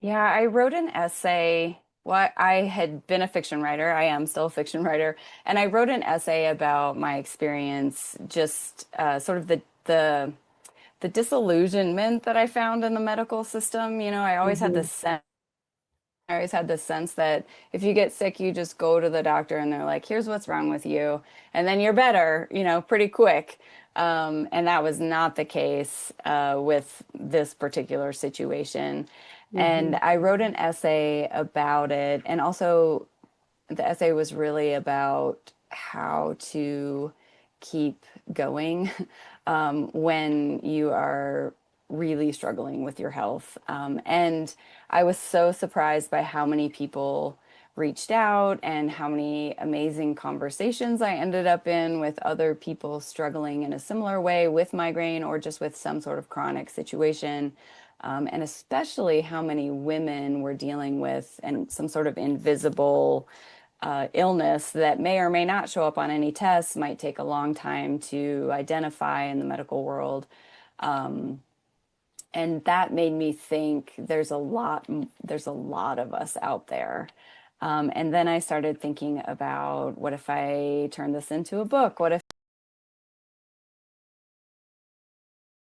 Yeah, I wrote an essay. Well, I had been a fiction writer. I am still a fiction writer, and I wrote an essay about my experience, just sort of the disillusionment that I found in the medical system. I always had Hmm. this sense. I always had this sense that if you get sick, you just go to the doctor and they're like, here's what's wrong with you. And then you're better, pretty quick. And that was not the case with this particular situation. And Hmm. I wrote an essay about it. And also, the essay was really about how to keep going when you are really struggling with your health. And I was so surprised by how many people reached out and how many amazing conversations I ended up in with other people struggling in a similar way with migraine or just with some sort of chronic situation. And especially how many women were dealing with and some sort of invisible illness that may or may not show up on any tests, might take a long time to identify in the medical world. Um, and that made me think there's a lot of us out there. And then I started thinking about what if I turn this into a book? What if